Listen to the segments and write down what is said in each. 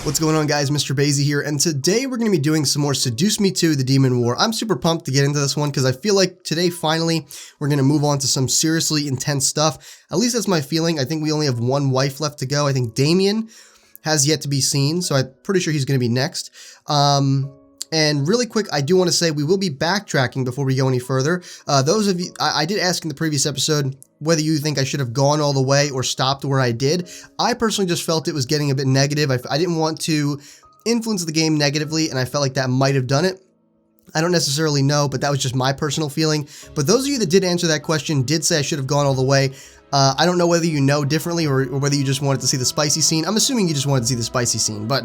What's going on, guys? Mr. Basie here, and today we're going to be doing some more Seduce Me 2, the Demon War. I'm super pumped to get into this one because I feel like today, finally, we're going to move on to some seriously intense stuff. At least that's my feeling. I think we only have one wife left to go. I think Damien has yet to be seen, so I'm pretty sure he's going to be next. And really quick, I do want to say we will be backtracking before we go any further. Those of you, I did ask in the previous episode whether you think I should have gone all the way or stopped where I did. I personally just felt it was getting a bit negative. I didn't want to influence the game negatively, and I felt like that might have done it. I don't necessarily know, but that was just my personal feeling. But those of you that did answer that question did say I should have gone all the way. I don't know whether you know differently or whether you just wanted to see the spicy scene. I'm assuming you just wanted to see the spicy scene, but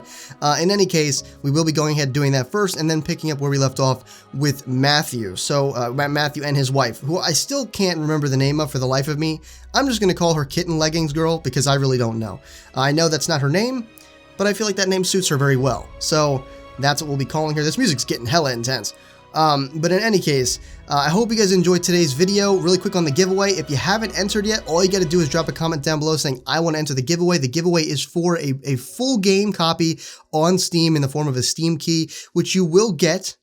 in any case, we will be going ahead doing that first and then picking up where we left off with Matthew. So Matthew and his wife, who I still can't remember the name of for the life of me. I'm just going to call her Kitten Leggings Girl because I really don't know. I know that's not her name, but I feel like that name suits her very well. So that's what we'll be calling her. This music's getting hella intense. But in any case, I hope you guys enjoyed today's video. Really quick on the giveaway. If you haven't entered yet, all you got to do is drop a comment down below saying, I want to enter the giveaway. The giveaway is for a full game copy on Steam in the form of a Steam key, which you will get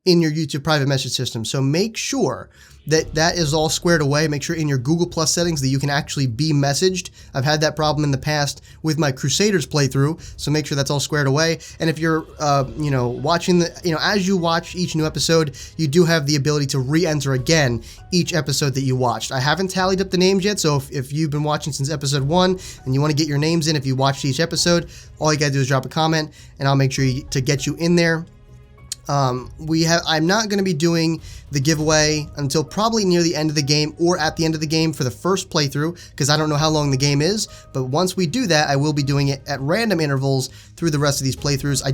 in your YouTube private message system. So make sure that that is all squared away. Make sure in your Google Plus settings that you can actually be messaged. I've had that problem in the past with my Crusaders playthrough, so make sure that's all squared away. And if you're, watching as you watch each new episode, you do have the ability to re-enter again each episode that you watched. I haven't tallied up the names yet, so if you've been watching since episode 1 and you want to get your names in if you watched each episode, all you gotta do is drop a comment, and I'll make sure to get you in there. I'm not going to be doing the giveaway until probably near the end of the game or at the end of the game for the first playthrough, because I don't know how long the game is, but once we do that, I will be doing it at random intervals through the rest of these playthroughs. I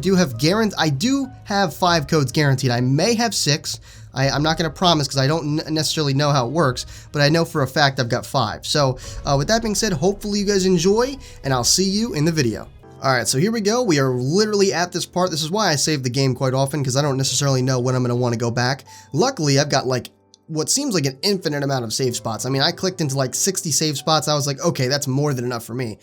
do have 5 codes guaranteed. I may have 6. I'm not going to promise because I don't necessarily know how it works, but I know for a fact I've got 5. So with that being said, hopefully you guys enjoy, and I'll see you in the video. Alright, so here we go. We are literally at this part. This is why I save the game quite often, because I don't necessarily know when I'm going to want to go back. Luckily, I've got like what seems like an infinite amount of save spots. I mean, I clicked into like 60 save spots. I was like, okay, that's more than enough for me.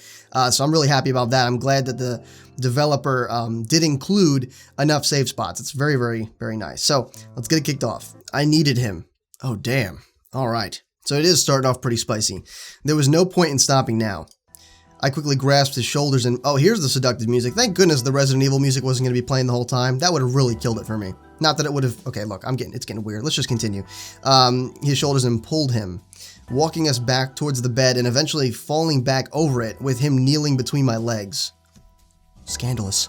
So I'm really happy about that. I'm glad that the developer did include enough save spots. It's very, very, very nice. So let's get it kicked off. I needed him. Oh, damn. Alright. So it is starting off pretty spicy. There was no point in stopping now. I quickly grasped his shoulders and, oh, here's the seductive music. Thank goodness the Resident Evil music wasn't going to be playing the whole time. That would have really killed it for me. Not that it would have, okay, look, it's getting weird. Let's just continue. His shoulders and pulled him, walking us back towards the bed and eventually falling back over it with him kneeling between my legs. Scandalous.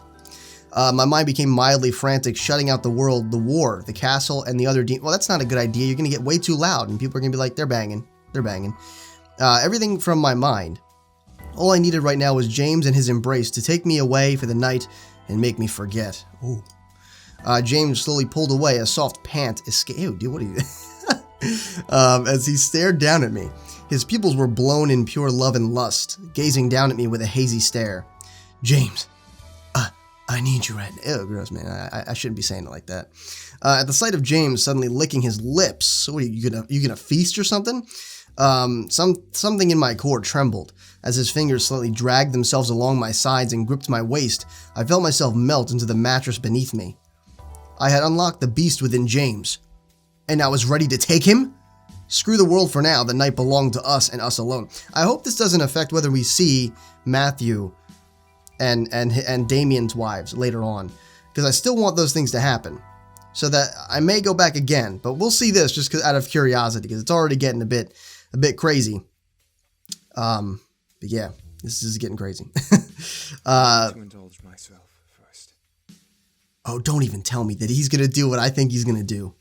My mind became mildly frantic, shutting out the world, the war, the castle, and the other well, that's not a good idea. You're going to get way too loud and people are going to be like, they're banging. They're banging. Everything from my mind. All I needed right now was James and his embrace to take me away for the night and make me forget. Ooh. James slowly pulled away, a soft pant escaped. Ew, dude, what are you? As he stared down at me. His pupils were blown in pure love and lust, gazing down at me with a hazy stare. James, I need you right now. Ew, gross, man. I shouldn't be saying it like that. At the sight of James suddenly licking his lips, what are you gonna feast or something? Something in my core trembled. As his fingers slightly dragged themselves along my sides and gripped my waist, I felt myself melt into the mattress beneath me. I had unlocked the beast within James, and I was ready to take him? Screw the world for now, the night belonged to us and us alone. I hope this doesn't affect whether we see Matthew and Damien's wives later on, because I still want those things to happen. So that I may go back again, but we'll see this just out of curiosity, because it's already getting a bit crazy. But yeah, this is getting crazy. To indulge myself first. Oh, don't even tell me that he's going to do what I think he's going to do.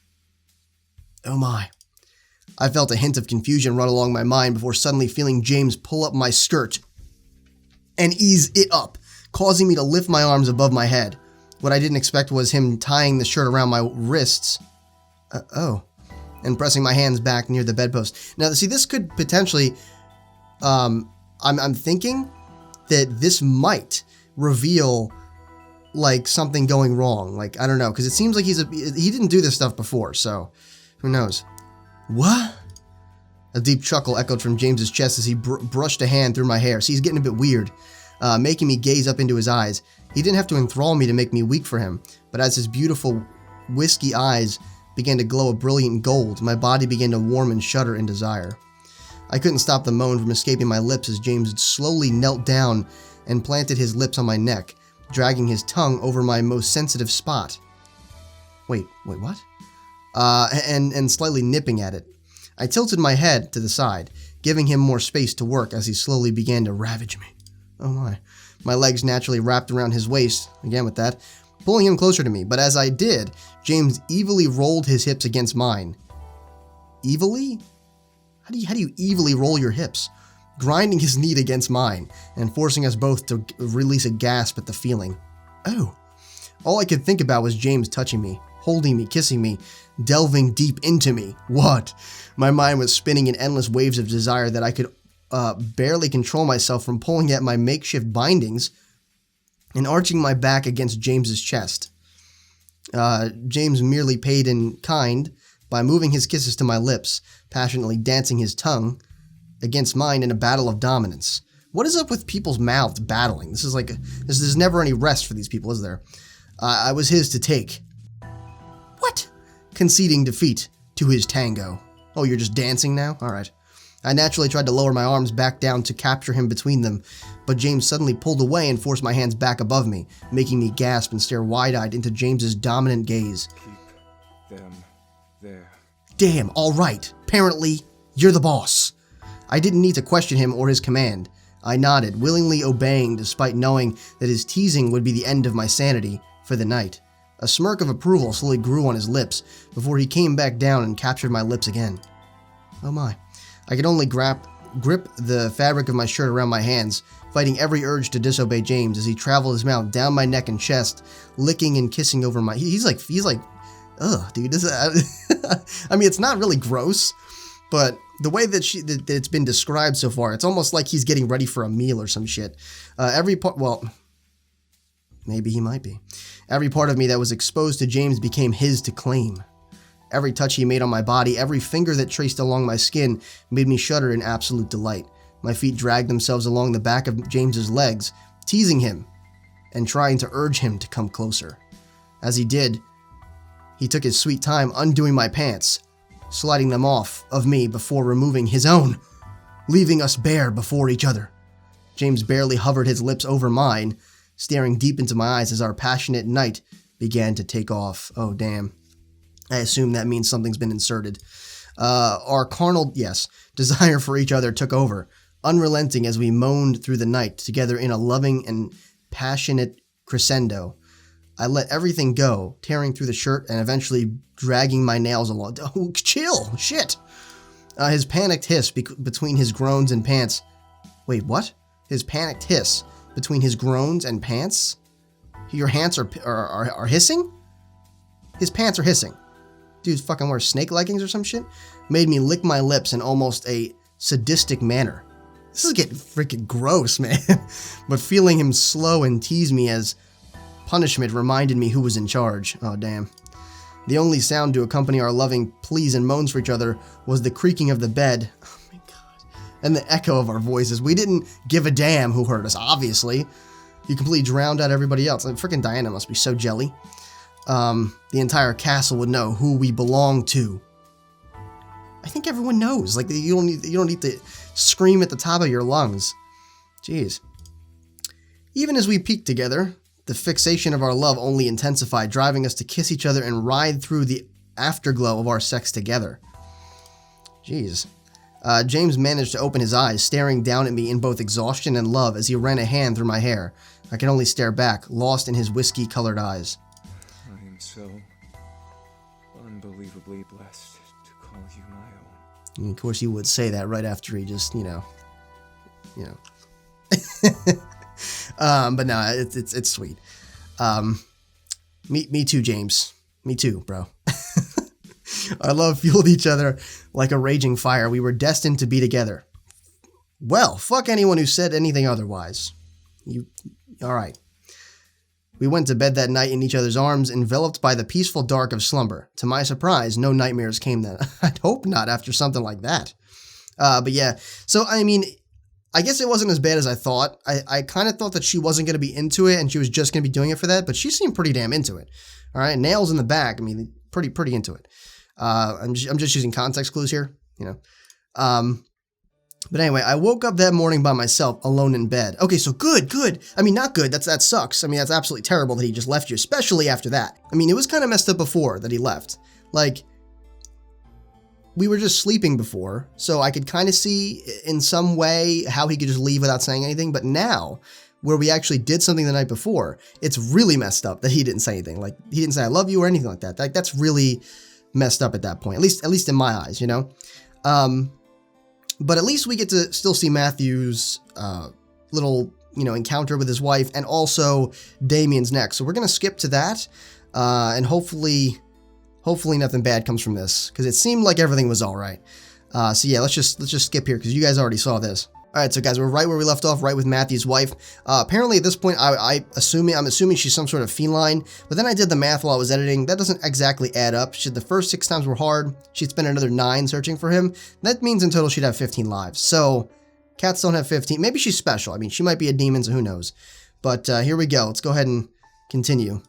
Oh my. I felt a hint of confusion run along my mind before suddenly feeling James pull up my skirt and ease it up, causing me to lift my arms above my head. What I didn't expect was him tying the shirt around my wrists. And pressing my hands back near the bedpost. Now, see, this could potentially, I'm thinking that this might reveal, like, something going wrong. Like, I don't know, because it seems like he didn't do this stuff before, so who knows. What? A deep chuckle echoed from James's chest as he brushed a hand through my hair. See, he's getting a bit weird. making me gaze up into his eyes. He didn't have to enthrall me to make me weak for him, but as his beautiful whiskey eyes began to glow a brilliant gold, my body began to warm and shudder in desire. I couldn't stop the moan from escaping my lips as James slowly knelt down and planted his lips on my neck, dragging his tongue over my most sensitive spot. Wait, what? And slightly nipping at it. I tilted my head to the side, giving him more space to work as he slowly began to ravage me. Oh my. My legs naturally wrapped around his waist, again with that, pulling him closer to me, but as I did, James evilly rolled his hips against mine. Evilly? How do you evilly roll your hips? Grinding his knee against mine, and forcing us both to release a gasp at the feeling. Oh. All I could think about was James touching me, holding me, kissing me, delving deep into me. What? My mind was spinning in endless waves of desire that I could barely control myself from pulling at my makeshift bindings and arching my back against James's chest. James merely paid in kind by moving his kisses to my lips, passionately dancing his tongue against mine in a battle of dominance. What is up with people's mouths battling? There's never any rest for these people, is there? I was his to take. What? Conceding defeat to his tango. Oh, you're just dancing now? Alright. I naturally tried to lower my arms back down to capture him between them, but James suddenly pulled away and forced my hands back above me, making me gasp and stare wide-eyed into James's dominant gaze. Keep them there. Damn, alright. Apparently, you're the boss. I didn't need to question him or his command. I nodded, willingly obeying despite knowing that his teasing would be the end of my sanity for the night. A smirk of approval slowly grew on his lips before he came back down and captured my lips again. Oh my. I could only grip the fabric of my shirt around my hands, fighting every urge to disobey James as he traveled his mouth down my neck and chest, licking and kissing over my... He's like, ugh, dude. I mean, it's not really gross, but the way that it's been described so far, it's almost like he's getting ready for a meal or some shit. Well, maybe he might be. Every part of me that was exposed to James became his to claim. Every touch he made on my body, every finger that traced along my skin made me shudder in absolute delight. My feet dragged themselves along the back of James's legs, teasing him and trying to urge him to come closer. As he did, he took his sweet time undoing my pants, sliding them off of me before removing his own, leaving us bare before each other. James barely hovered his lips over mine, staring deep into my eyes as our passionate night began to take off. Oh, damn. I assume that means something's been inserted. Our carnal, desire for each other took over, unrelenting as we moaned through the night together in a loving and passionate crescendo. I let everything go, tearing through the shirt and eventually dragging my nails along. Oh, chill! Shit! His panicked hiss between his groans and pants. Wait, what? His panicked hiss between his groans and pants? Your pants are hissing? His pants are hissing. Dude fucking wears snake leggings or some shit? Made me lick my lips in almost a sadistic manner. This is getting freaking gross, man. But feeling him slow and tease me as punishment reminded me who was in charge. Oh, damn. The only sound to accompany our loving pleas and moans for each other was the creaking of the bed. Oh my god. And the echo of our voices. We didn't give a damn who heard us, obviously. You completely drowned out everybody else. Like, freaking Diana must be so jelly. The entire castle would know who we belong to. I think everyone knows. Like, you don't need to scream at the top of your lungs. Jeez. Even as we peaked together, the fixation of our love only intensified, driving us to kiss each other and ride through the afterglow of our sex together. Jeez. James managed to open his eyes, staring down at me in both exhaustion and love as he ran a hand through my hair. I could only stare back, lost in his whiskey-colored eyes. I am so unbelievably blessed to call you my own. And of course, you would say that right after he just, you know. But no, it's sweet. Me too, James. Me too, bro. Our love fueled each other like a raging fire. We were destined to be together. Well, fuck anyone who said anything otherwise. Alright. We went to bed that night in each other's arms, enveloped by the peaceful dark of slumber. To my surprise, no nightmares came then. I'd hope not after something like that. But yeah, so I mean, I guess it wasn't as bad as I thought. I kind of thought that she wasn't going to be into it and she was just going to be doing it for that, but she seemed pretty damn into it. All right, nails in the back. I mean, pretty into it. I'm just using context clues here, you know. But anyway, I woke up that morning by myself, alone in bed. Okay, so good. I mean, not good. That sucks. I mean, that's absolutely terrible that he just left you, especially after that. I mean, it was kind of messed up before that he left. Like, we were just sleeping before, so I could kind of see in some way how he could just leave without saying anything. But now, where we actually did something the night before, it's really messed up that he didn't say anything. Like, he didn't say I love you or anything like that. That's really messed up at that point, at least in my eyes, you know? But at least we get to still see Matthew's little, you know, encounter with his wife, and also Damien's next. So we're gonna skip to that, and hopefully nothing bad comes from this, because it seemed like everything was all right. So yeah, let's just skip here because you guys already saw this. All right, so guys, we're right where we left off, right with Matthew's wife. Apparently at this point, I'm assuming she's some sort of feline, but then I did the math while I was editing. That doesn't exactly add up. The first 6 times were hard. She'd spend another 9 searching for him. That means in total she'd have 15 lives. So cats don't have 15. Maybe she's special. I mean, she might be a demon, so who knows. But here we go. Let's go ahead and continue.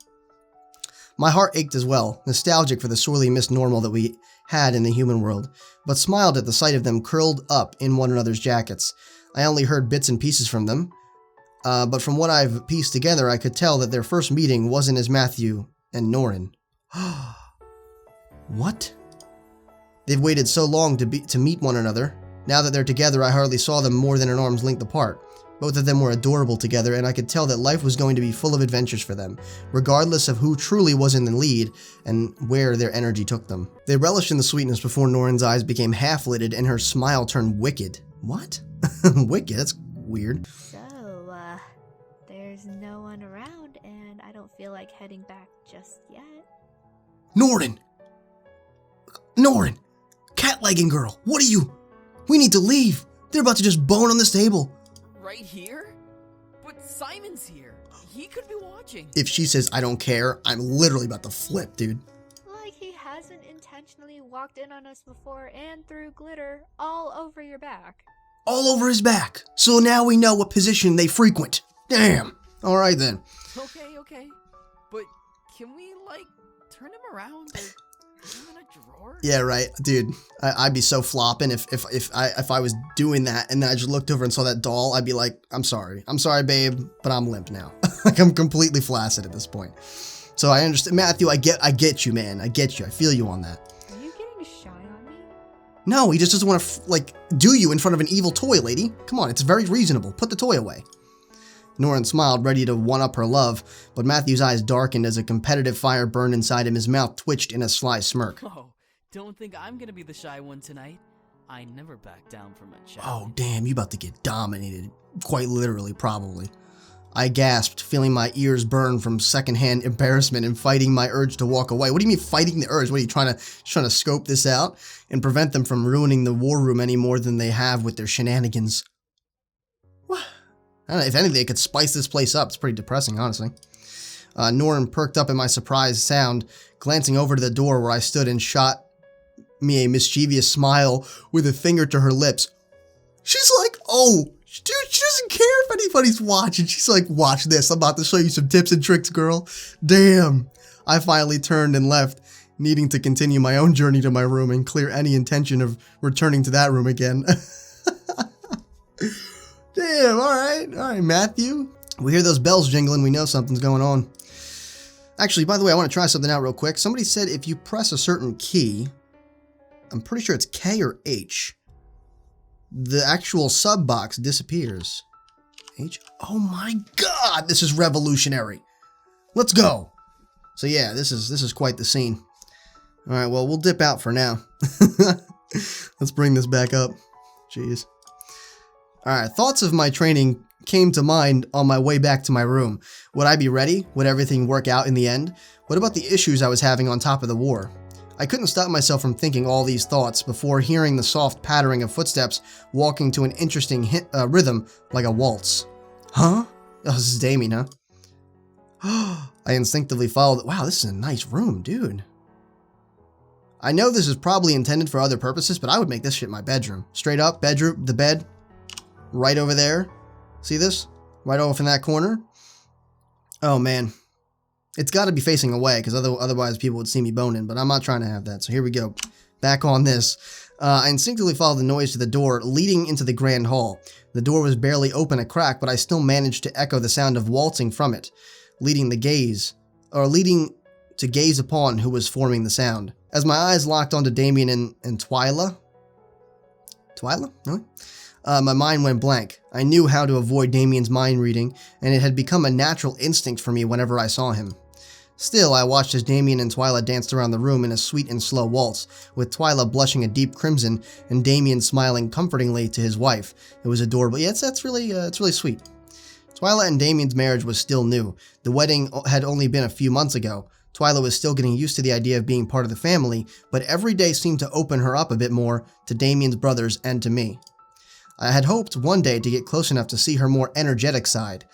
My heart ached as well, nostalgic for the sorely missed normal that we had in the human world, but smiled at the sight of them curled up in one another's jackets. I only heard bits and pieces from them, but from what I've pieced together, I could tell that their first meeting wasn't as Matthew and Norin. What? They've waited so long to meet one another. Now that they're together, I hardly saw them more than an arm's length apart. Both of them were adorable together, and I could tell that life was going to be full of adventures for them, regardless of who truly was in the lead and where their energy took them. They relished in the sweetness before Norin's eyes became half-lidded and her smile turned wicked. What? Wicked? That's weird. So, there's no one around, and I don't feel like heading back just yet. Norin! Cat-legging girl, what are you? We need to leave. They're about to just bone on this table. Right here? But Simon's here. He could be watching. If she says I don't care, I'm literally about to flip, dude. Like he hasn't intentionally walked in on us before and threw glitter all over your back. All over his back. So now we know what position they frequent. Damn. All right then. Okay. But can we, like, turn him around or put him in a drawer? Yeah, right, dude. I'd be so flopping if I was doing that and then I just looked over and saw that doll. I'd be like, I'm sorry, babe, but I'm limp now. Like I'm completely flaccid at this point. So I understand, Matthew. I get you, man. I get you. I feel you on that. Are you getting shy on me? No, he just doesn't want to do you in front of an evil toy, lady. Come on, it's very reasonable. Put the toy away. Norin smiled, ready to one-up her love, but Matthew's eyes darkened as a competitive fire burned inside him. His mouth twitched in a sly smirk. Oh, don't think I'm gonna be the shy one tonight. I never back down from a challenge. Oh, damn, you about to get dominated. Quite literally, probably. I gasped, feeling my ears burn from secondhand embarrassment and fighting my urge to walk away. What do you mean fighting the urge? What are you trying to scope this out and prevent them from ruining the war room any more than they have with their shenanigans? What? I don't know, if anything, it could spice this place up. It's pretty depressing, honestly. Norin perked up at my surprised sound, glancing over to the door where I stood and shot me a mischievous smile with a finger to her lips. She's like, oh, dude, she doesn't care if anybody's watching. She's like, watch this. I'm about to show you some tips and tricks, girl. Damn. I finally turned and left, needing to continue my own journey to my room and clear any intention of returning to that room again. Damn, all right, Matthew. We hear those bells jingling. We know something's going on. Actually, by the way, I want to try something out real quick. Somebody said if you press a certain key, I'm pretty sure it's K or H, the actual sub box disappears. H? Oh my God, this is revolutionary. Let's go. So yeah, this is quite the scene. All right, well, we'll dip out for now. Let's bring this back up. Jeez. All right, thoughts of my training came to mind on my way back to my room. Would I be ready? Would everything work out in the end? What about the issues I was having on top of the war? I couldn't stop myself from thinking all these thoughts before hearing the soft pattering of footsteps walking to an interesting rhythm like a waltz. Huh? Oh, this is Damien, huh? I instinctively followed. Wow, this is a nice room, dude. I know this is probably intended for other purposes, but I would make this shit my bedroom. Straight up, bedroom, the bed. right over there. See this? Right off in that corner. Oh, man. It's got to be facing away, because otherwise people would see me boning, but I'm not trying to have that. So here we go. Back on this. I instinctively followed the noise to the door leading into the grand hall. The door was barely open a crack, but I still managed to echo the sound of waltzing from it, leading to gaze upon who was forming the sound. As my eyes locked onto Damian and Twila. Twila? Really? My mind went blank. I knew how to avoid Damian's mind reading, and it had become a natural instinct for me whenever I saw him. Still, I watched as Damien and Twila danced around the room in a sweet and slow waltz, with Twila blushing a deep crimson and Damien smiling comfortingly to his wife. It was adorable. Yeah, it's really sweet. Twila and Damien's marriage was still new. The wedding had only been a few months ago. Twila was still getting used to the idea of being part of the family, but every day seemed to open her up a bit more to Damien's brothers and to me. I had hoped one day to get close enough to see her more energetic side,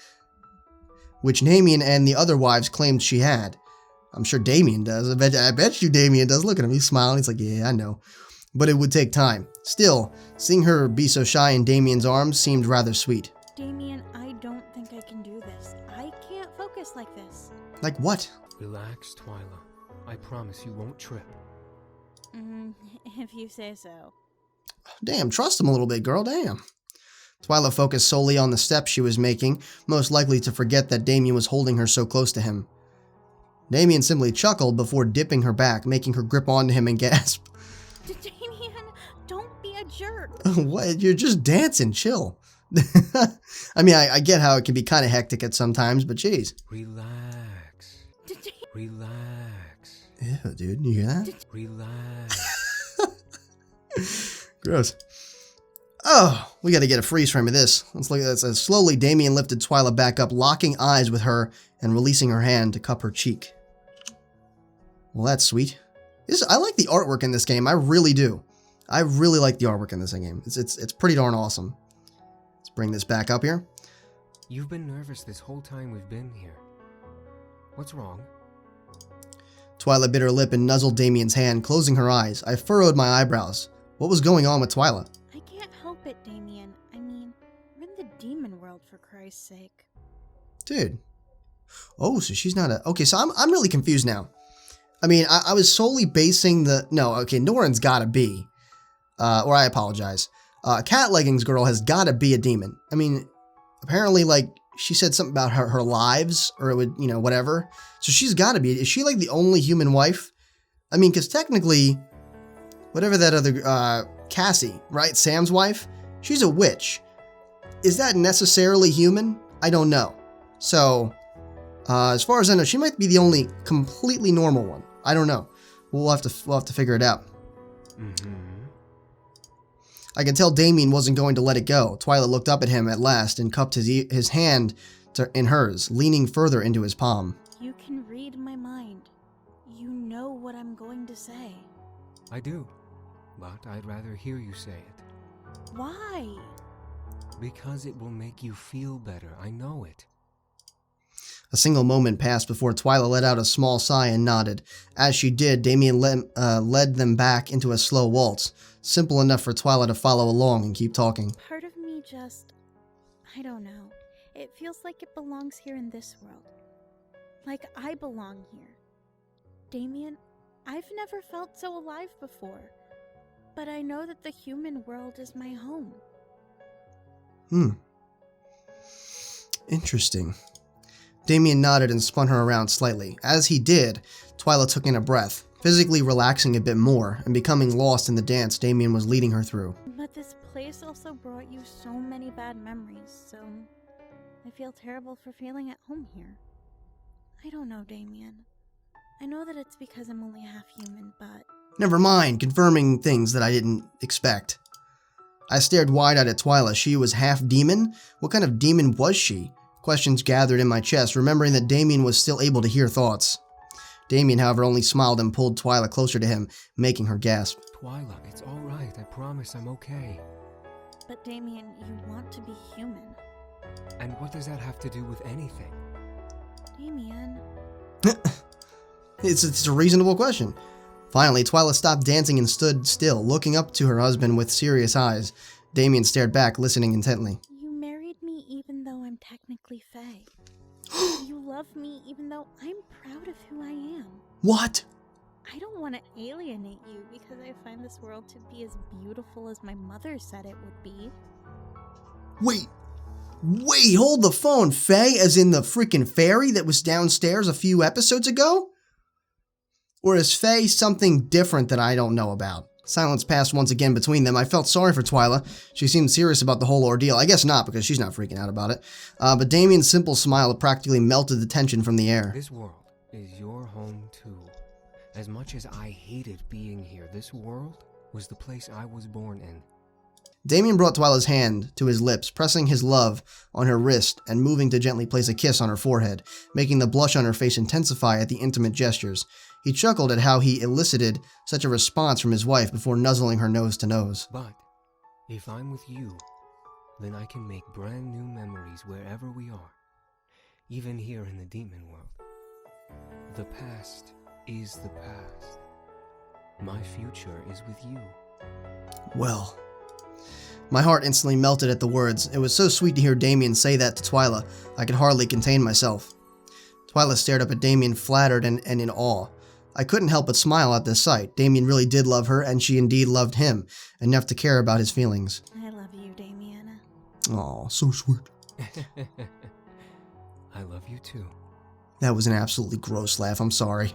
which Damien and the other wives claimed she had. I'm sure Damien does. I bet you Damien does. Look at him. He's smiling. He's like, yeah, I know. But it would take time. Still, seeing her be so shy in Damien's arms seemed rather sweet. Damien, I don't think I can do this. I can't focus like this. Like what? Relax, Twila. I promise you won't trip. If you say so. Damn, trust him a little bit, girl. Damn. Twila focused solely on the steps she was making, most likely to forget that Damien was holding her so close to him. Damien simply chuckled before dipping her back, making her grip onto him and gasp. Damien, don't be a jerk. What? You're just dancing. Chill. I mean, I get how it can be kind of hectic at sometimes, but jeez. Relax. Relax. Ew, dude. You hear that? Relax. Gross. Oh, we got to get a freeze frame of this. Let's look at this. As slowly, Damien lifted Twila back up, locking eyes with her and releasing her hand to cup her cheek. Well, that's sweet. I like the artwork in this game. I really do. I really like the artwork in this game. It's pretty darn awesome. Let's bring this back up here. You've been nervous this whole time we've been here. What's wrong? Twila bit her lip and nuzzled Damien's hand, closing her eyes. I furrowed my eyebrows. What was going on with Twila? I can't help it, Damien. I mean, we're in the demon world, for Christ's sake. Dude. Oh, so she's not a... Okay, so I'm really confused now. I mean, I was solely basing the... No, okay, Norin's gotta be. Or I apologize. Cat Leggings Girl has gotta be a demon. I mean, apparently, like, she said something about her lives, or it would, you know, whatever. So she's gotta be... Is she, like, the only human wife? I mean, because technically... Whatever that other, Cassie, right? Sam's wife? She's a witch. Is that necessarily human? I don't know. So, as far as I know, she might be the only completely normal one. I don't know. We'll have to figure it out. I could tell Damien wasn't going to let it go. Twila looked up at him at last and cupped his hand in hers, leaning further into his palm. You can read my mind. You know what I'm going to say. I do, but I'd rather hear you say it. Why? Because it will make you feel better. I know it. A single moment passed before Twila let out a small sigh and nodded. As she did, Damien led them back into a slow waltz, simple enough for Twila to follow along and keep talking. Part of me just... I don't know. It feels like it belongs here in this world. Like I belong here. Damien, I've never felt so alive before. But I know that the human world is my home. Interesting. Damien nodded and spun her around slightly. As he did, Twila took in a breath, physically relaxing a bit more and becoming lost in the dance Damien was leading her through. But this place also brought you so many bad memories, so I feel terrible for feeling at home here. I don't know, Damien. I know that it's because I'm only half human, but... Never mind, confirming things that I didn't expect. I stared wide-eyed at Twila. She was half demon? What kind of demon was she? Questions gathered in my chest, remembering that Damien was still able to hear thoughts. Damien, however, only smiled and pulled Twila closer to him, making her gasp. Twila, it's all right. I promise I'm okay. But Damien, you want to be human. And what does that have to do with anything? Damien... It's a reasonable question. Finally, Twila stopped dancing and stood still, looking up to her husband with serious eyes. Damien stared back, listening intently. basically Faye. You love me even though I'm proud of who I am. What? I don't want to alienate you because I find this world to be as beautiful as my mother said it would be. Wait, hold the phone. Faye, as in the freaking fairy that was downstairs a few episodes ago? Or is Faye something different that I don't know about? Silence passed once again between them. I felt sorry for Twila. She seemed serious about the whole ordeal. I guess not, because she's not freaking out about it. But Damien's simple smile practically melted the tension from the air. This world is your home too. As much as I hated being here, this world was the place I was born in. Damien brought Twila's hand to his lips, pressing his love on her wrist and moving to gently place a kiss on her forehead, making the blush on her face intensify at the intimate gestures. He chuckled at how he elicited such a response from his wife before nuzzling her nose to nose. But if I'm with you, then I can make brand new memories wherever we are, even here in the demon world. The past is the past. My future is with you. Well, my heart instantly melted at the words. It was so sweet to hear Damien say that to Twila. I could hardly contain myself. Twila stared up at Damien, flattered and in awe. I couldn't help but smile at this sight. Damien really did love her, and she indeed loved him, enough to care about his feelings. I love you, Damien. Aw, so sweet. I love you too. That was an absolutely gross laugh, I'm sorry.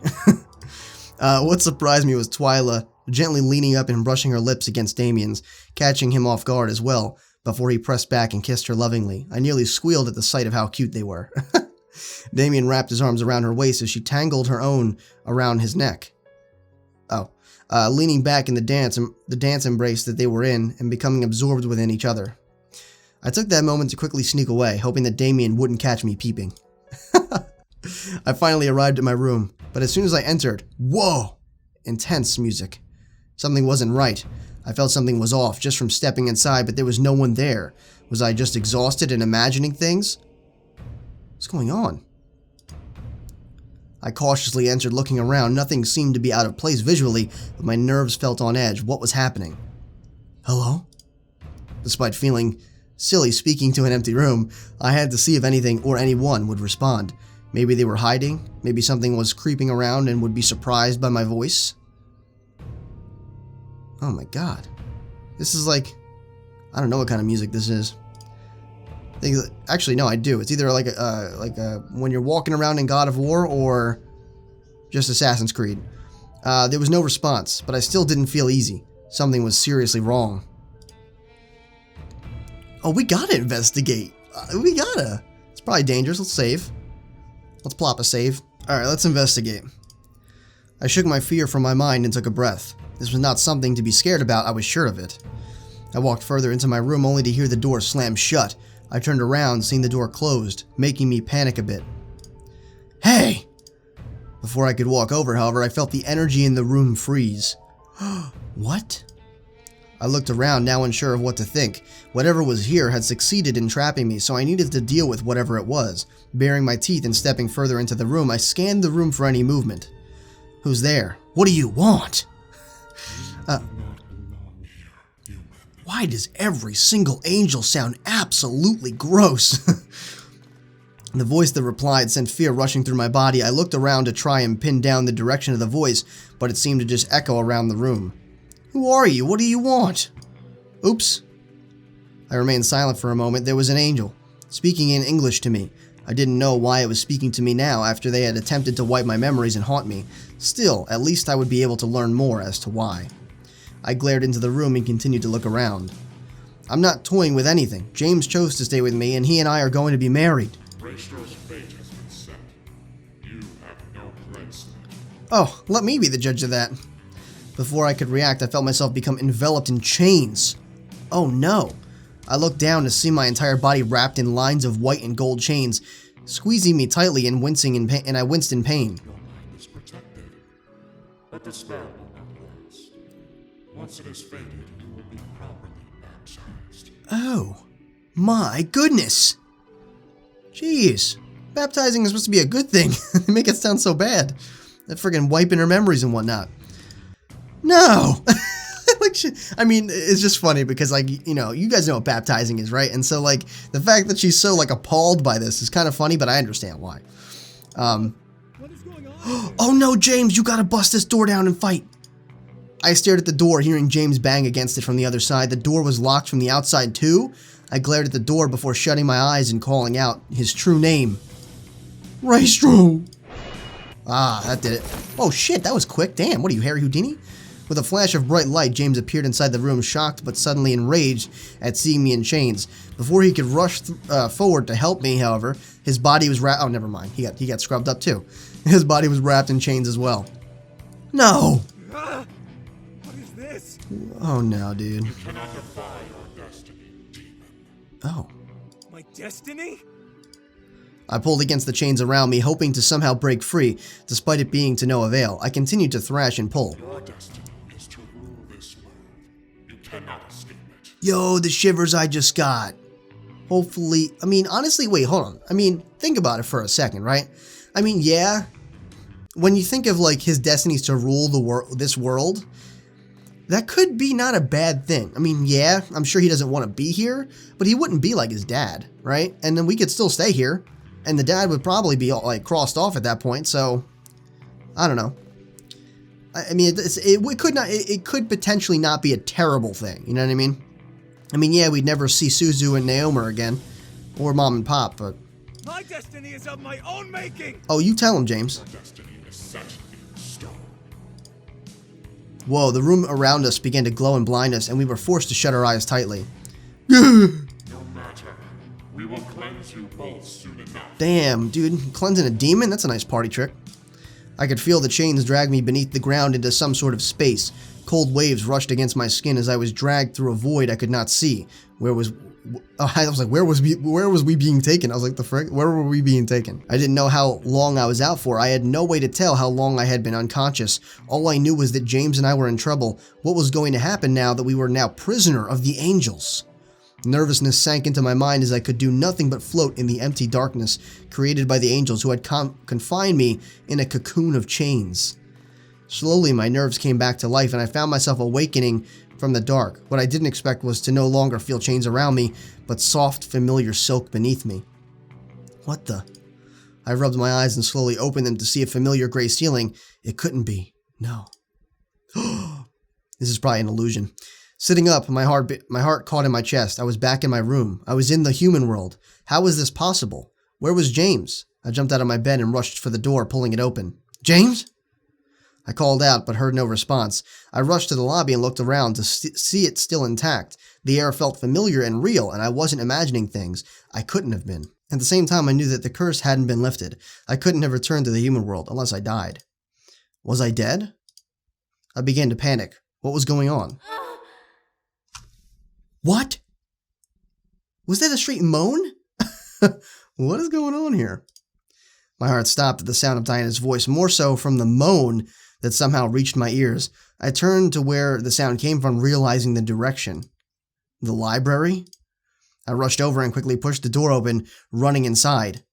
What surprised me was Twila gently leaning up and brushing her lips against Damien's, catching him off guard as well, before he pressed back and kissed her lovingly. I nearly squealed at the sight of how cute they were. Damien wrapped his arms around her waist as she tangled her own around his neck. Leaning back in the dance embrace that they were in and becoming absorbed within each other. I took that moment to quickly sneak away, hoping that Damien wouldn't catch me peeping. I finally arrived at my room, but as soon as I entered, whoa! Intense music. Something wasn't right. I felt something was off just from stepping inside, but there was no one there. Was I just exhausted and imagining things? What's going on? I cautiously entered, looking around. Nothing seemed to be out of place visually, but my nerves felt on edge. What was happening? Hello? Despite feeling silly speaking to an empty room, I had to see if anything or anyone would respond. Maybe they were hiding. Maybe something was creeping around and would be surprised by my voice. Oh my god. This is like... I don't know what kind of music this is. Actually, no, I do. It's either like when you're walking around in God of War or just Assassin's Creed. There was no response, but I still didn't feel easy. Something was seriously wrong. Oh, we gotta investigate. We gotta. It's probably dangerous. Let's save. Let's plop a save. Alright, let's investigate. I shook my fear from my mind and took a breath. This was not something to be scared about, I was sure of it. I walked further into my room only to hear the door slam shut. I turned around, seeing the door closed, making me panic a bit. Hey! Before I could walk over, however, I felt the energy in the room freeze. What? I looked around, now unsure of what to think. Whatever was here had succeeded in trapping me, so I needed to deal with whatever it was. Baring my teeth and stepping further into the room, I scanned the room for any movement. Who's there? What do you want? Why does every single angel sound absolutely gross? The voice that replied sent fear rushing through my body. I looked around to try and pin down the direction of the voice, but it seemed to just echo around the room. Who are you? What do you want? Oops. I remained silent for a moment. There was an angel, speaking in English to me. I didn't know why it was speaking to me now after they had attempted to wipe my memories and haunt me. Still, at least I would be able to learn more as to why. I glared into the room and continued to look around. I'm not toying with anything. James chose to stay with me, and he and I are going to be married. Rachel's fate has been set. You have no place. Oh, let me be the judge of that. Before I could react, I felt myself become enveloped in chains. Oh no. I looked down to see my entire body wrapped in lines of white and gold chains, squeezing me tightly and wincing in pain, and I winced in pain. Your mind is protected, but the spell will not last. Once it is faded, you will be properly baptized. Oh, my goodness. Jeez, baptizing is supposed to be a good thing. They make it sound so bad. That friggin' wiping her memories and whatnot. No! Like, I mean, it's just funny because, like, you know, you guys know what baptizing is, right? And so, like, the fact that she's so, like, appalled by this is kind of funny, but I understand why. What is going on? Oh no, James, you gotta bust this door down and fight. I stared at the door, hearing James bang against it from the other side. The door was locked from the outside, too. I glared at the door before shutting my eyes and calling out his true name. Raestro! Ah, that did it. Oh shit, that was quick. Damn, what are you, Harry Houdini? With a flash of bright light, James appeared inside the room, shocked but suddenly enraged at seeing me in chains. Before he could rush forward to help me, however, his body was wrapped. Oh, never mind. He got scrubbed up too. His body was wrapped in chains as well. No! What is this? Oh no, dude. You cannot defy your destiny, demon. Oh. My destiny? I pulled against the chains around me, hoping to somehow break free, despite it being to no avail. I continued to thrash and pull. Your destiny is to rule this world. You cannot escape it. Yo, the shivers I just got. Hopefully, I mean, honestly, wait, hold on. I mean, think about it for a second, right? I mean, yeah, when you think of, like, his destinies to rule this world, that could be not a bad thing. I mean, yeah, I'm sure he doesn't want to be here, but he wouldn't be like his dad, right? And then we could still stay here, and the dad would probably be, like, crossed off at that point, so, I don't know. I mean, it could potentially not be a terrible thing, you know what I mean? I mean, yeah, we'd never see Suzu and Naomi again, or Mom and Pop, but... My destiny is of my own making! Oh, you tell him, James. Your destiny is set in stone. Whoa, the room around us began to glow and blind us, and we were forced to shut our eyes tightly. No matter. We will cleanse you both soon enough. Damn, dude, cleansing a demon? That's a nice party trick. I could feel the chains drag me beneath the ground into some sort of space. Cold waves rushed against my skin as I was dragged through a void I could not see. I was like, where was we being taken? I was like, the frick? Where were we being taken? I didn't know how long I was out for. I had no way to tell how long I had been unconscious. All I knew was that James and I were in trouble. What was going to happen now that we were now prisoner of the angels? Nervousness sank into my mind as I could do nothing but float in the empty darkness created by the angels who had confined me in a cocoon of chains. Slowly, my nerves came back to life, and I found myself awakening from the dark. What I didn't expect was to no longer feel chains around me, but soft, familiar silk beneath me. What the? I rubbed my eyes and slowly opened them to see a familiar gray ceiling. It couldn't be. No. This is probably an illusion. Sitting up, my heart caught in my chest. I was back in my room. I was in the human world. How was this possible? Where was James? I jumped out of my bed and rushed for the door, pulling it open. James? I called out, but heard no response. I rushed to the lobby and looked around to see it still intact. The air felt familiar and real, and I wasn't imagining things. I couldn't have been. At the same time, I knew that the curse hadn't been lifted. I couldn't have returned to the human world unless I died. Was I dead? I began to panic. What was going on? What? Was that a straight moan? What is going on here? My heart stopped at the sound of Diana's voice, more so from the moan that somehow reached my ears. I turned to where the sound came from, realizing the direction. The library? I rushed over and quickly pushed the door open, running inside.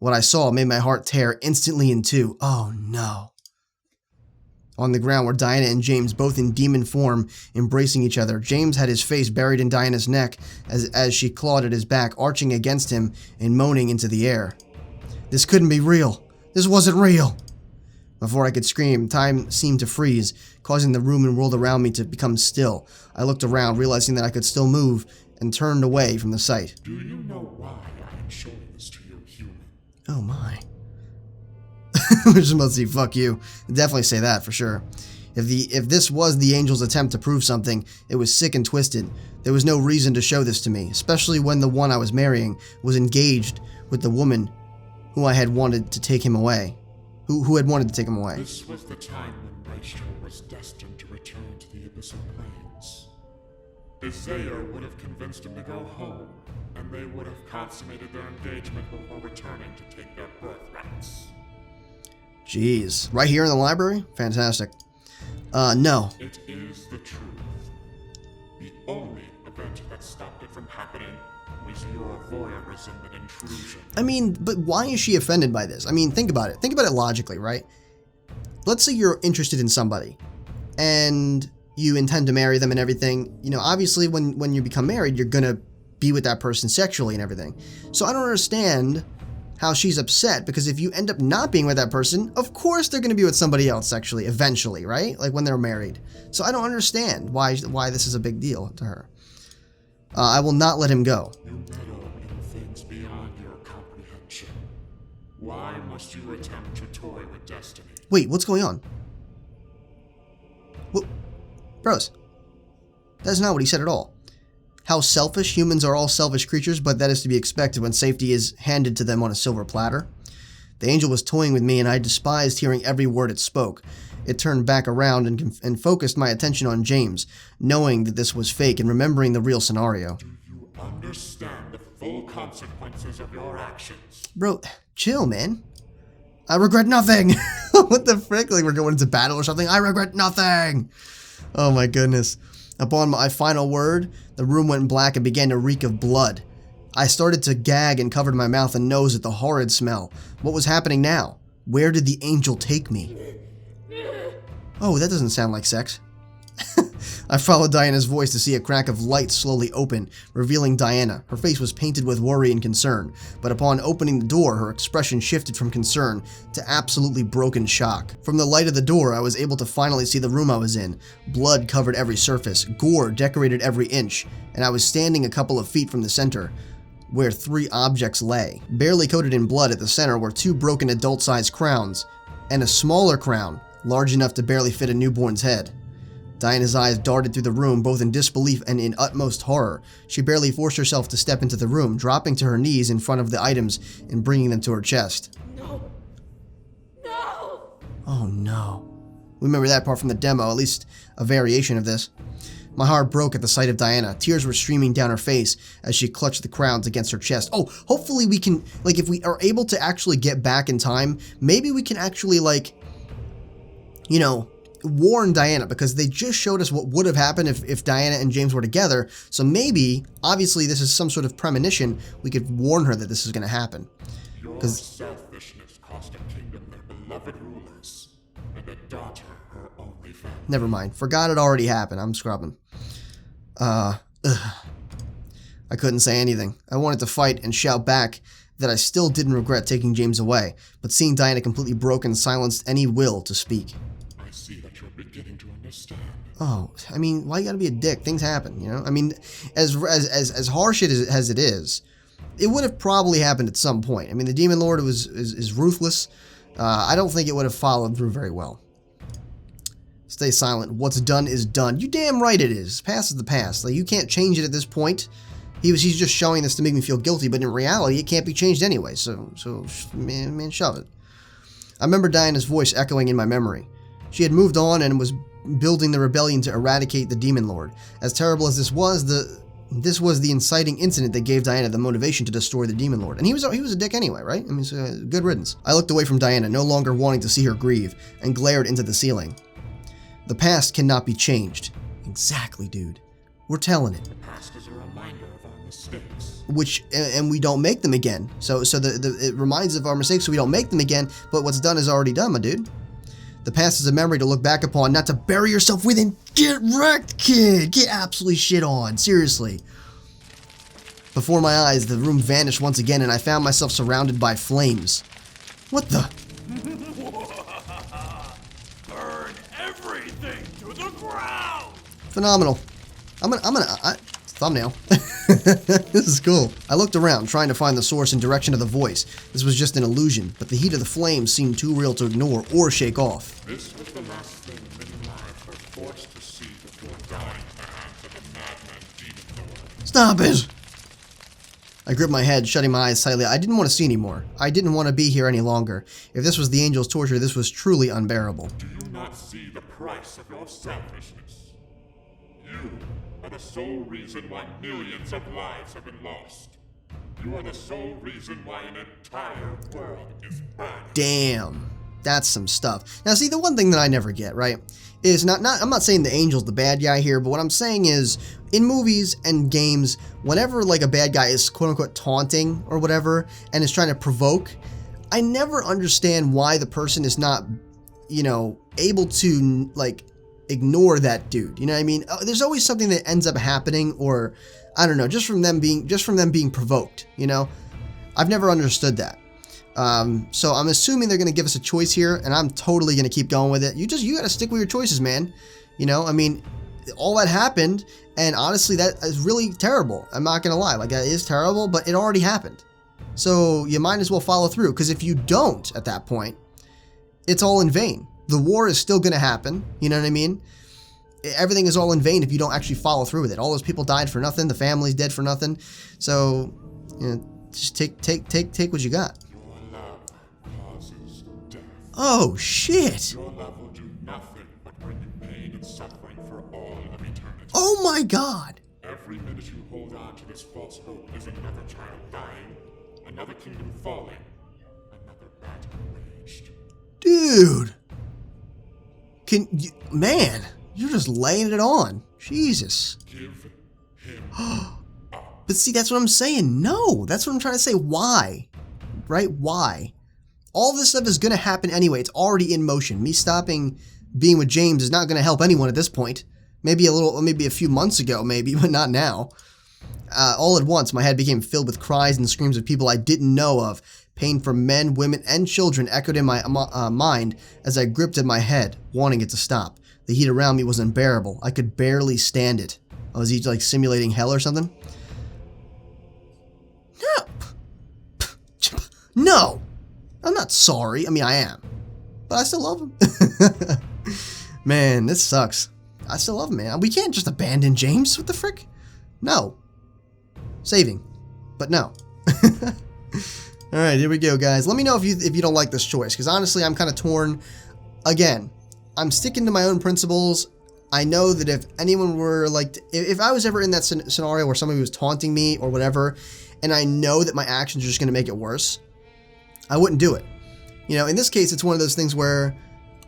What I saw made my heart tear instantly in two. Oh no. On the ground were Diana and James, both in demon form, embracing each other. James had his face buried in Diana's neck as she clawed at his back, arching against him and moaning into the air. This couldn't be real. This wasn't real. Before I could scream, time seemed to freeze, causing the room and world around me to become still. I looked around, realizing that I could still move, and turned away from the sight. Do you know why I am showing this to you, human? Oh my. We're just about to see, fuck you. Definitely say that for sure. If this was the angel's attempt to prove something, it was sick and twisted. There was no reason to show this to me, especially when the one I was marrying was engaged with the woman who I had wanted to take him away. Who had wanted to take him away. This was the time when Rachel was destined to return to the Abyssal Plains. Isaiah would have convinced him to go home, and they would have consummated their engagement before returning to take their birthrights. Jeez. Right here in the library? Fantastic. No. It is the truth. The only event that stopped it from happening was your voyeurism and intrusion. I mean, but why is she offended by this? I mean, think about it. Think about it logically, right? Let's say you're interested in somebody, and you intend to marry them and everything, you know, obviously when you become married, you're gonna be with that person sexually and everything. So I don't understand how she's upset, because if you end up not being with that person, of course they're gonna be with somebody else sexually eventually, right? Like when they're married. So I don't understand why this is a big deal to her. I will not let him go. You meddle in things beyond your comprehension. Why must you attempt to toy with destiny? Wait, what's going on? What? Bros, that's not what he said at all. How selfish. Humans are all selfish creatures, but that is to be expected when safety is handed to them on a silver platter. The angel was toying with me, and I despised hearing every word it spoke. It turned back around and focused my attention on James, knowing that this was fake and remembering the real scenario. Do you understand the full consequences of your actions? Bro, chill, man. I regret nothing. What the frick? Like we're going into battle or something? I regret nothing. Oh my goodness. Upon my final word, the room went black and began to reek of blood. I started to gag and covered my mouth and nose at the horrid smell. What was happening now? Where did the angel take me? Oh, that doesn't sound like sex. I followed Diana's voice to see a crack of light slowly open, revealing Diana. Her face was painted with worry and concern, but upon opening the door, her expression shifted from concern to absolutely broken shock. From the light of the door, I was able to finally see the room I was in. Blood covered every surface, gore decorated every inch, and I was standing a couple of feet from the center, where 3 objects lay. Barely coated in blood at the center were 2 broken adult-sized crowns, and a smaller crown, large enough to barely fit a newborn's head. Diana's eyes darted through the room, both in disbelief and in utmost horror. She barely forced herself to step into the room, dropping to her knees in front of the items and bringing them to her chest. No. No! Oh no. We remember that part from the demo, at least a variation of this. My heart broke at the sight of Diana. Tears were streaming down her face as she clutched the crowns against her chest. Oh, hopefully we can, like, if we are able to actually get back in time, maybe we can actually, like, you know, warn Diana, because they just showed us what would have happened if Diana and James were together. So maybe, obviously this is some sort of premonition, we could warn her that this is going to happen. Your selfishness cost a kingdom their beloved rulers, and a daughter her only family. Never mind. Forgot it already happened. I'm scrubbing. I couldn't say anything. I wanted to fight and shout back that I still didn't regret taking James away, but seeing Diana completely broken silenced any will to speak. I see that you're beginning to understand. Oh, I mean, why you gotta be a dick? Things happen, you know? I mean, as harsh as it is, it would have probably happened at some point. I mean, the Demon Lord is ruthless. I don't think it would have followed through very well. Stay silent. What's done is done. You damn right it is. Past is the past. Like, you can't change it at this point. He's just showing this to make me feel guilty, but in reality, it can't be changed anyway. So man, shove it. I remember Diana's voice echoing in my memory. She had moved on and was building the rebellion to eradicate the Demon Lord. As terrible as this was the inciting incident that gave Diana the motivation to destroy the Demon Lord. And he was a dick anyway, right? I mean, so, good riddance. I looked away from Diana, no longer wanting to see her grieve, and glared into the ceiling. The past cannot be changed. Exactly, dude. We're telling it. The past is a reminder of our mistakes. And we don't make them again. So it reminds us of our mistakes so we don't make them again, but what's done is already done, my dude. The past is a memory to look back upon, not to bury yourself within. Get wrecked, kid! Get absolutely shit on. Seriously. Before my eyes, the room vanished once again, and I found myself surrounded by flames. What the? Burn everything to the ground! Phenomenal. Thumbnail. This is cool. I looked around, trying to find the source and direction of the voice. This was just an illusion, but the heat of the flames seemed too real to ignore or shake off. This was the last thing many lives were forced to see before dying at the hands of a madman demon lord. Stop it! I gripped my head, shutting my eyes tightly. I didn't want to see anymore. I didn't want to be here any longer. If this was the angel's torture, this was truly unbearable. Do you not see the price of your selfishness? You are the sole reason why millions of lives have been lost. You are the sole reason why an entire world is burned. Damn. That's some stuff. Now see, the one thing that I never get, right, is I'm not saying the angel's the bad guy here, but what I'm saying is, in movies and games, whenever like a bad guy is quote-unquote taunting or whatever, and is trying to provoke, I never understand why the person is not, you know, able to, like, ignore that dude. You know what I mean? There's always something that ends up happening, or I don't know, just from them being provoked, you know? I've never understood that. So I'm assuming they're going to give us a choice here, and I'm totally going to keep going with it. You got to stick with your choices, man. You know, I mean, all that happened, and honestly, that is really terrible. I'm not going to lie. Like, that is terrible, but it already happened. So you might as well follow through, because if you don't at that point, it's all in vain. The war is still going to happen. You know what I mean? Everything is all in vain if you don't actually follow through with it. All those people died for nothing. The family's dead for nothing. So, you know, just take what you got. Your love causes death. Oh, shit. Your love will do nothing but bring you pain and suffering for all of eternity. Oh my god. Every minute you hold on to this false hope is another child dying, another kingdom falling, another battle waged. Dude. Man, you're just laying it on. Jesus. Give him But see, that's what I'm saying. No, that's what I'm trying to say. Why? Right? Why? All this stuff is going to happen anyway. It's already in motion. Me stopping being with James is not going to help anyone at this point. Maybe a few months ago, maybe, but not now. All at once, my head became filled with cries and screams of people I didn't know of. Pain from men, women, and children echoed in my mind as I gripped at my head, wanting it to stop. The heat around me was unbearable. I could barely stand it. Was he like simulating hell or something? No. No. I'm not sorry. I mean, I am. But I still love him. Man, this sucks. I still love him, man. We can't just abandon James. What the frick? No. Saving. But no. Alright, here we go, guys. Let me know if you don't like this choice, because honestly, I'm kind of torn. Again, I'm sticking to my own principles. I know that if anyone were like, if I was ever in that scenario where somebody was taunting me or whatever, and I know that my actions are just going to make it worse, I wouldn't do it. You know, in this case, it's one of those things where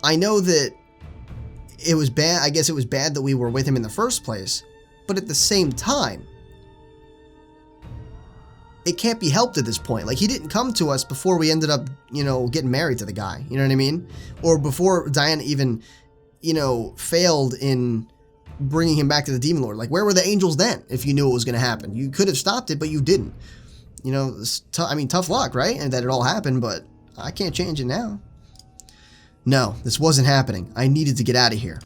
I know that it was bad. I guess it was bad that we were with him in the first place, but at the same time, it can't be helped at this point. Like, he didn't come to us before we ended up, you know, getting married to the guy. You know what I mean? Or before Diana even, you know, failed in bringing him back to the Demon Lord. Like, where were the angels then if you knew it was going to happen? You could have stopped it, but you didn't. You know, I mean, tough luck, right? And that it all happened, but I can't change it now. No, this wasn't happening. I needed to get out of here.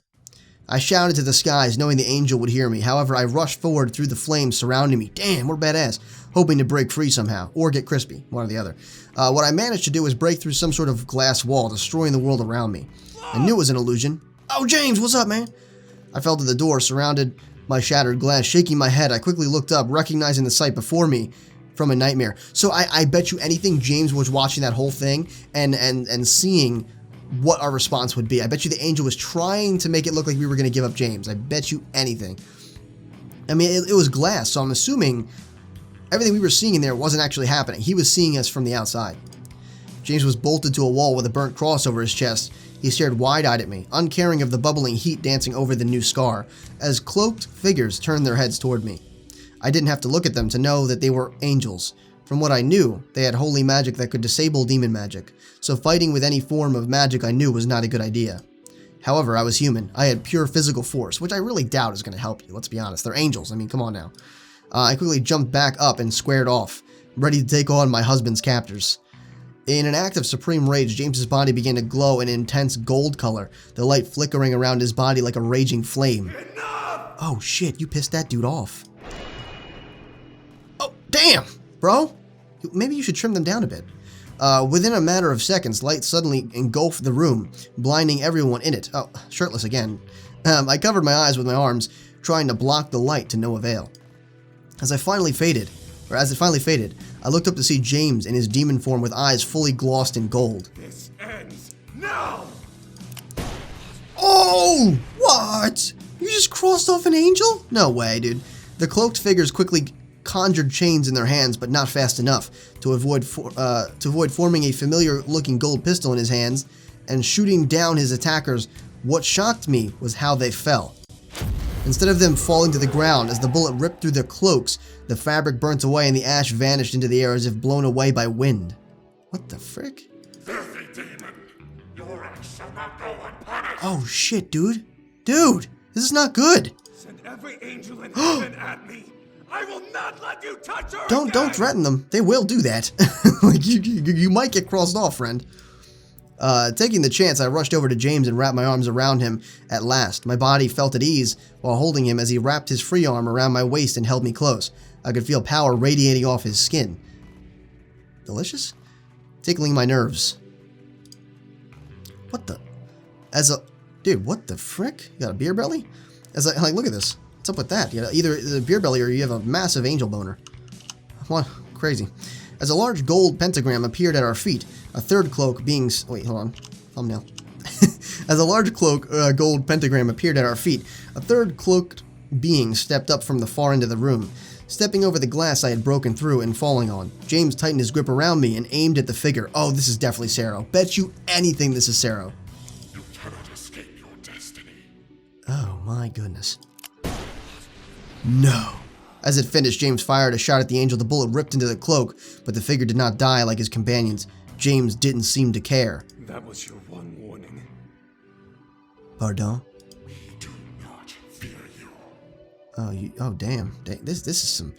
I shouted to the skies, knowing the angel would hear me. However, I rushed forward through the flames surrounding me. Damn, we're badass. Hoping to break free somehow, or get crispy, one or the other. What I managed to do was break through some sort of glass wall, destroying the world around me. I knew it was an illusion. Oh, James, what's up, man? I fell to the door, surrounded by shattered glass. Shaking my head, I quickly looked up, recognizing the sight before me from a nightmare. So I bet you anything James was watching that whole thing and seeing what our response would be. I bet you the angel was trying to make it look like we were going to give up James. I bet you anything. I mean, it was glass, so I'm assuming everything we were seeing in there wasn't actually happening. He was seeing us from the outside. James was bolted to a wall with a burnt cross over his chest. He stared wide-eyed at me, uncaring of the bubbling heat dancing over the new scar, as cloaked figures turned their heads toward me. I didn't have to look at them to know that they were angels. From what I knew, they had holy magic that could disable demon magic, so fighting with any form of magic I knew was not a good idea. However, I was human. I had pure physical force, which I really doubt is going to help you, let's be honest. They're angels, I mean, come on now. I quickly jumped back up and squared off, ready to take on my husband's captors. In an act of supreme rage, James's body began to glow an intense gold color, the light flickering around his body like a raging flame. Enough! Oh shit, you pissed that dude off. Oh, damn! Bro, maybe you should trim them down a bit. Within a matter of seconds, light suddenly engulfed the room, blinding everyone in it. Oh, shirtless again. I covered my eyes with my arms, trying to block the light to no avail. As it finally faded, I looked up to see James in his demon form with eyes fully glossed in gold. This ends now! Oh! What? You just crossed off an angel? No way, dude. The cloaked figures quickly conjured chains in their hands, but not fast enough to avoid forming a familiar-looking gold pistol in his hands and shooting down his attackers. What shocked me was how they fell. Instead of them falling to the ground, as the bullet ripped through their cloaks, the fabric burnt away and the ash vanished into the air as if blown away by wind. What the frick? Filthy demon! Your acts shall not go unpunished! Oh shit, dude. Dude, this is not good. Send every angel in heaven at me. I will not let you touch her Don't threaten them. They will do that. Like you might get crossed off, friend. Taking the chance, I rushed over to James and wrapped my arms around him at last. My body felt at ease while holding him as he wrapped his free arm around my waist and held me close. I could feel power radiating off his skin. Delicious? Tickling my nerves. What the? Dude, what the frick? You got a beer belly? Look at this. What's up with that? You got either a beer belly or you have a massive angel boner. What? Crazy. As a large gold pentagram appeared at our feet, a third cloak being... Wait, hold on. Thumbnail. As a large gold pentagram appeared at our feet, a third cloaked being stepped up from the far end of the room, stepping over the glass I had broken through and falling on. James tightened his grip around me and aimed at the figure. Oh, this is definitely Sero. Bet you anything this is Sero. You cannot escape your destiny. Oh my goodness. No. As it finished, James fired a shot at the angel. The bullet ripped into the cloak, but the figure did not die like his companions. James didn't seem to care. That was your one warning. Pardon? We do not fear you. Oh, damn. This is some...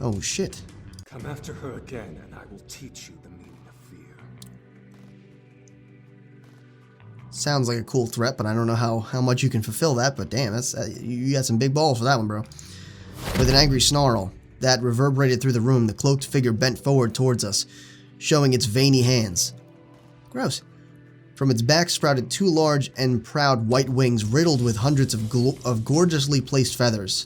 Oh, shit. Come after her again, and I will teach you the meaning of fear. Sounds like a cool threat, but I don't know how much you can fulfill that, but damn, that's you got some big balls for that one, bro. With an angry snarl that reverberated through the room, the cloaked figure bent forward towards us, showing its veiny hands. Gross. From its back sprouted two large and proud white wings riddled with hundreds of gorgeously placed feathers.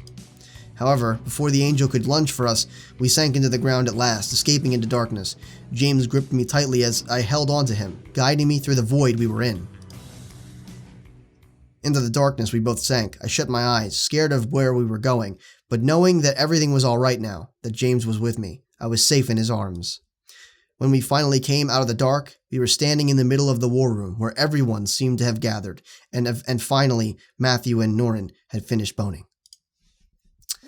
However, before the angel could lunge for us, we sank into the ground at last, escaping into darkness. James gripped me tightly as I held onto him, guiding me through the void we were in. Into the darkness we both sank. I shut my eyes, scared of where we were going, but knowing that everything was all right now, that James was with me. I was safe in his arms. When we finally came out of the dark, we were standing in the middle of the war room, where everyone seemed to have gathered, and finally, Matthew and Norin had finished boning.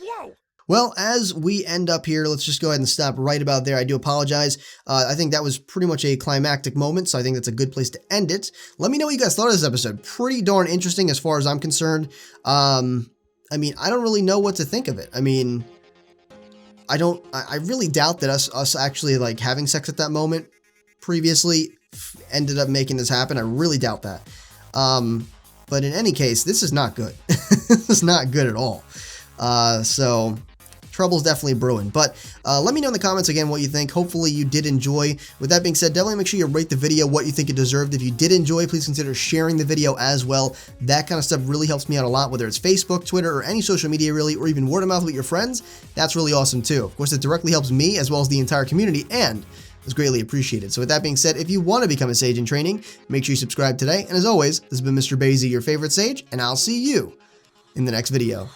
Whoa! Well, as we end up here, let's just go ahead and stop right about there. I do apologize. I think that was pretty much a climactic moment, so I think that's a good place to end it. Let me know what you guys thought of this episode. Pretty darn interesting as far as I'm concerned. I mean, I don't really know what to think of it. I mean, I really doubt that us actually like having sex at that moment previously ended up making this happen. I really doubt that. But in any case, this is not good. This is not good at all. So trouble's definitely brewing. But let me know in the comments again what you think. Hopefully you did enjoy. With that being said, definitely make sure you rate the video what you think it deserved. If you did enjoy, please consider sharing the video as well. That kind of stuff really helps me out a lot, whether it's Facebook, Twitter, or any social media really, or even word of mouth with your friends. That's really awesome too. Of course, it directly helps me as well as the entire community, and is greatly appreciated. So with that being said, if you want to become a Sage in training, make sure you subscribe today. And as always, this has been Mr. Basie, your favorite Sage, and I'll see you in the next video.